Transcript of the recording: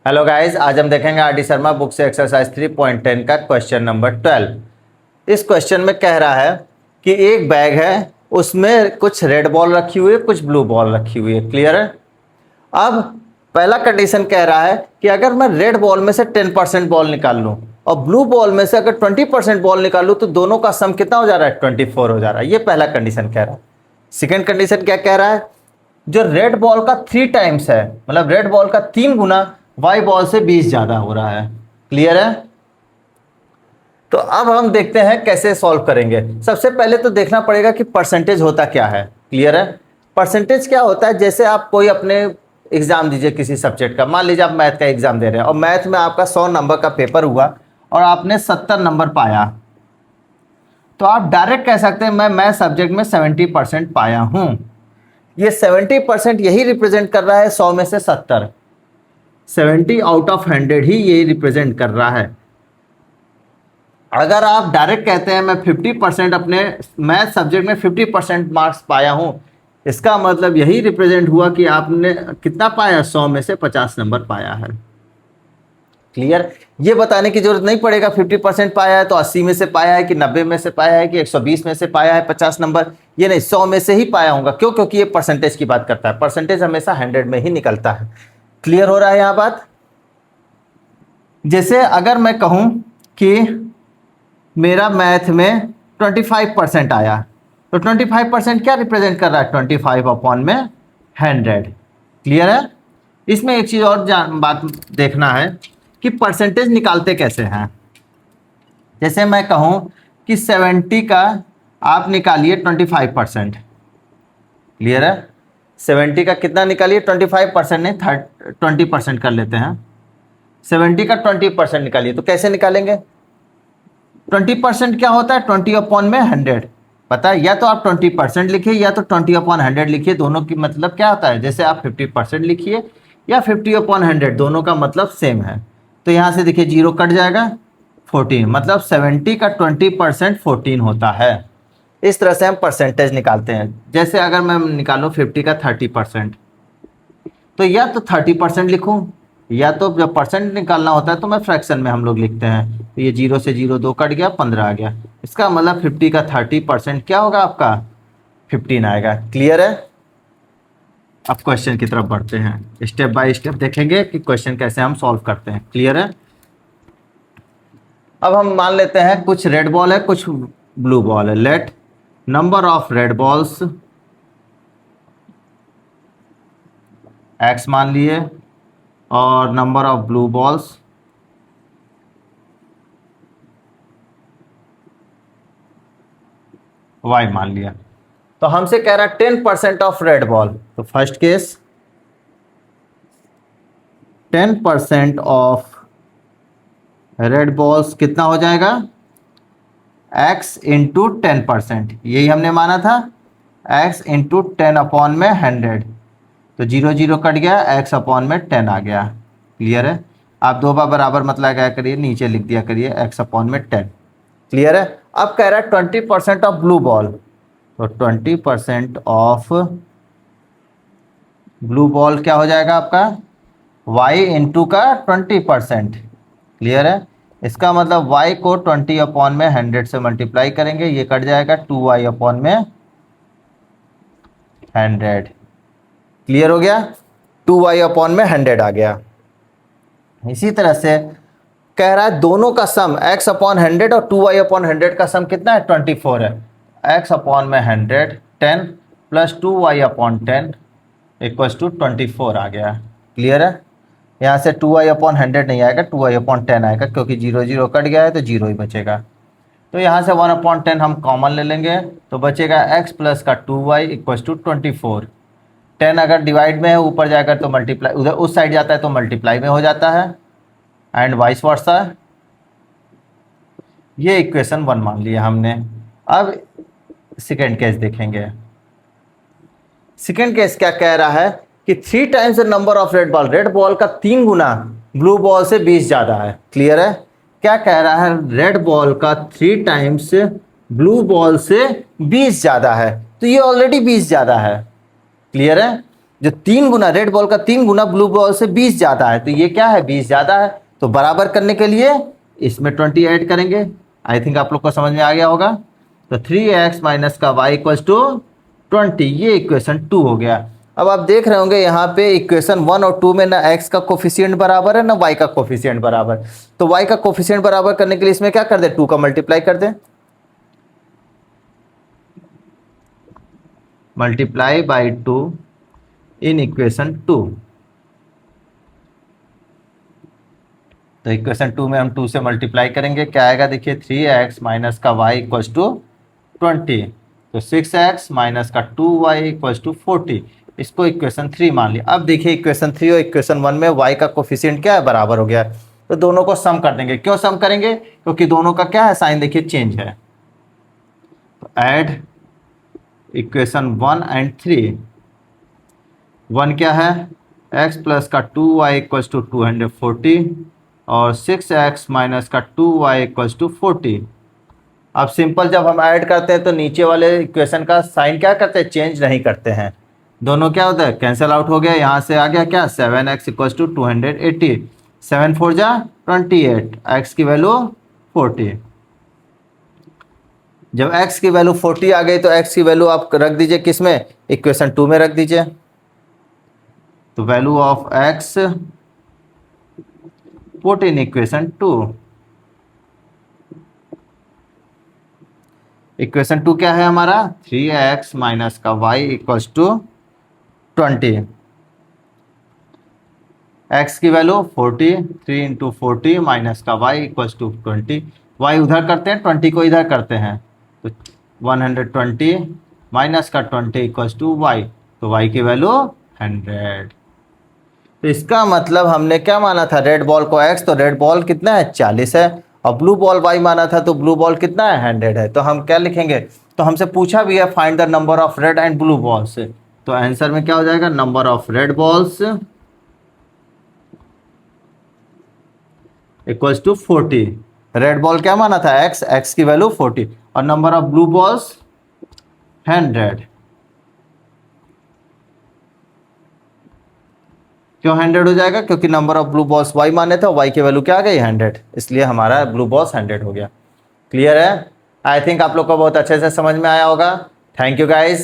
Hello guys, आज हम देखेंगे आर डी शर्मा बुक से एक्सरसाइज 3.10 का क्वेश्चन नंबर 12। इस क्वेश्चन में कह रहा है कि एक बैग है, उसमें कुछ रेड बॉल रखी हुई है, कुछ ब्लू बॉल रखी हुई है। क्लियर है। अब पहला कंडीशन कह रहा है कि अगर मैं रेड बॉल में से 10% बॉल निकाल लूं और ब्लू बॉल में से अगर 20% बॉल निकाल लूं तो दोनों का सम कितना हो जा रहा है? 24 हो जा रहा है। ये पहला कंडीशन कह रहा है। सेकेंड कंडीशन क्या कह रहा है? जो रेड बॉल का 3 टाइम्स है, मतलब रेड बॉल का 3 गुना वाई बॉल से 20 ज्यादा हो रहा है। क्लियर है। तो अब हम देखते हैं कैसे सॉल्व करेंगे। सबसे पहले तो देखना पड़ेगा कि परसेंटेज होता क्या है। क्लियर है। परसेंटेज क्या होता है? जैसे आप कोई अपने एग्जाम दीजिए किसी सब्जेक्ट का, मान लीजिए आप मैथ का एग्जाम दे रहे हैं और मैथ में आपका 100 नंबर का पेपर हुआ और आपने 70 नंबर पाया, तो आप डायरेक्ट कह सकते हैं मैं मैथ सब्जेक्ट में 70% पाया हूं। ये 70% यही रिप्रेजेंट कर रहा है 100 में से 70, 70 आउट ऑफ 100 ही ये रिप्रेजेंट कर रहा है। अगर आप डायरेक्ट कहते हैं मैं 50% अपने मैथ सब्जेक्ट में 50% मार्क्स पाया हूं, इसका मतलब यही रिप्रेजेंट हुआ कि आपने कितना पाया? 100 में से 50 नंबर पाया है। क्लियर। ये बताने की जरूरत नहीं पड़ेगा 50% पाया है तो 80 में से पाया है कि 90 में से पाया है कि 120 में से पाया है 50 नंबर। ये नहीं, 100 में से ही पाया होगा। क्यों? क्योंकि ये परसेंटेज की बात करता है। परसेंटेज हमेशा 100 में ही निकलता है। क्लियर हो रहा है यहां बात। जैसे अगर मैं कहूं कि मेरा मैथ में 25% आया, तो 25% क्या रिप्रेजेंट कर रहा है? 25 अपॉन में 100। क्लियर है। इसमें एक चीज और बात देखना है कि परसेंटेज निकालते कैसे हैं। जैसे मैं कहूं कि 70 का आप निकालिए 25%। क्लियर है। 70 का कितना निकालिए? 25% नहीं, 20% कर लेते हैं। 70 का 20% निकालिए। तो कैसे निकालेंगे? 20% क्या होता है? 20 अपॉन में 100। पता है, या तो आप 20% लिखिए या तो 20 अपॉन 100 लिखिए। दोनों की मतलब क्या होता है? जैसे आप 50% लिखिए या 50 अपॉन 100, दोनों का मतलब सेम है। तो यहां से देखिए 0 कट जाएगा, 14, मतलब 70 का 20% 14 होता है। इस तरह से हम परसेंटेज निकालते हैं। जैसे अगर मैं निकालूं 50 का 30%, तो या तो 30% लिखूं या तो जब परसेंट निकालना होता है तो मैं फ्रैक्शन में हम लोग लिखते हैं। तो ये 0 से 0 2 कट गया, 15 आ गया। इसका मतलब 50 का 30% क्या होगा आपका? 15 आएगा। क्लियर है। अब क्वेश्चन की तरफ बढ़ते हैं, स्टेप बाय स्टेप देखेंगे कि क्वेश्चन कैसे हम सॉल्व करते हैं। क्लियर है। अब हम मान लेते हैं कुछ रेड बॉल है, कुछ ब्लू बॉल है। Let number of red balls x मान लिए और number of blue balls y मान लिया। तो हमसे कह रहा है 10% ऑफ रेड बॉल। तो first case 10% of red balls कितना हो जाएगा? x इंटू 10%, यही हमने माना था। x इंटू 10 अपॉन में 100, तो 0 0 कट गया, x अपॉन में 10 आ गया। क्लियर है। आप दो बार बराबर मतलब क्या करिए, नीचे लिख दिया करिए x अपॉन में 10। क्लियर है। अब कह रहा है 20% ऑफ ब्लू बॉल, तो 20% ऑफ ब्लू बॉल क्या हो जाएगा आपका? y इंटू का 20%। क्लियर है। इसका मतलब y को 20 अपॉन में 100 से मल्टीप्लाई करेंगे, ये कट जाएगा 2y अपॉन में 100। क्लियर हो गया। 2y अपॉन में 100 आ गया। इसी तरह से कह रहा है दोनों का सम x अपॉन 100 और 2y अपॉन 100 का सम कितना है? 24 है। x अपॉन में 100 10 plus 2y upon 10 equals to 24 आ गया। क्लियर है। यहाँ से 2y अपॉन 100 नहीं आएगा, 2y अपॉन 10 आएगा, क्योंकि 0 0 कट गया है तो 0 ही बचेगा। तो यहाँ से 1 अपॉन 10 हम कॉमन ले लेंगे, तो बचेगा x प्लस का 2y इक्वल्स टू 24। 10 अगर डिवाइड में है ऊपर जाकर तो मल्टीप्लाई, उधर उस साइड जाता है तो मल्टीप्लाई में हो जाता है, एंड वाइस वर्सा। ये इक्वेशन 1 मान लिया हमने। अब सेकेंड केस देखेंगे। सेकेंड केस क्या कह रहा है कि 3 times the number of red ball, red ball का 3 गुना ब्लू बॉल से 20 ज्यादा है। क्लियर है। क्या कह रहा है? रेड बॉल का 3 टाइम्स ब्लू बॉल से 20 ज्यादा है, तो ये ऑलरेडी 20 ज्यादा है। क्लियर है। जो 3 गुना रेड बॉल का 3 गुना ब्लू बॉल से 20 ज़्यादा है, तो ये क्या है 20 ज़्यादा है। तो बराबर करने के लिए इसमें 20 ऐड करेंगे। आई थिंक आप लोग को समझ में आ गया होगा। तो 3x माइनस का y इक्वल्स टू 20, ये इक्वेशन 2 हो गया। अब आप देख रहे होंगे यहाँ पे इक्वेशन 1 और 2 में ना x का कोफिशिएंट बराबर है ना y का कोफिशिएंट बराबर। तो y का कोफिशिएंट बराबर करने के लिए इसमें क्या कर दे, 2 का मल्टीप्लाई कर दें, मल्टीप्लाई बाई 2 इन इक्वेशन 2। तो इक्वेशन 2 में हम 2 से मल्टीप्लाई करेंगे, क्या आएगा देखिए 3x माइनस का y इक्वल्स टू 20। तो 6x माइनस का 2y इक्वल्स टू 40, इसको इक्वेशन 3 मान लिया। अब देखिए इक्वेशन 3 और इक्वेशन 1 में y का कोफिशिएंट क्या है, बराबर हो गया। तो दोनों को सम कर देंगे। क्यों सम करेंगे, क्योंकि दोनों का क्या है, साइन देखिए चेंज है। तो ऐड इक्वेशन 1 एंड 3। 1 क्या है, x प्लस का 2y इक्वल्स टू 240 और 6x माइनस का 2y इक्वल्स टू 40। अब सिंपल जब हम ऐड करते हैं तो नीचे वाले इक्वेशन का साइन क्या करते हैं, चेंज नहीं करते हैं। दोनों क्या होता है, कैंसिल आउट हो गया। यहाँ से आ गया क्या, 7x इक्वल्स टू 280, 7 4 जा 28, x की वैल्यू 40। जब x की वैल्यू 40 आ गई तो x की वैल्यू आप रख दीजिए किस में, इक्वेशन 2 में रख दीजिए। तो value of x put in equation 2। Equation 2 क्या है हमारा, 3x माइनस का y इक्वल्स टू 20। x की वैल्यू 40, 3 इंटू 40 माइनस का y इक्वल्स टू 20। y उधर करते हैं, 20 को इधर करते हैं, तो 120 माइनस का 20 इक्वल्स टू y, तो y की वैल्यू 100। तो इसका मतलब हमने क्या माना था, रेड बॉल को x, तो रेड बॉल कितना है 40 है, और ब्लू बॉल y माना था तो ब्लू बॉल कितना है 100 है। तो हम क्या लिखेंगे, तो हमसे पूछा भी है find the number of red and blue balls, तो आंसर में क्या हो जाएगा, number of red balls equals to 40। Red ball क्या माना था x की वैल्यू 40 और नंबर ऑफ ब्लू बॉल्स 100। क्यों 100 हो जाएगा, क्योंकि number of blue balls y माने थे, y की वैल्यू क्या आ गई 100, इसलिए हमारा ब्लू बॉल्स 100 हो गया। क्लियर है। आई थिंक आप लोग को बहुत अच्छे से समझ में आया होगा। Thank you guys.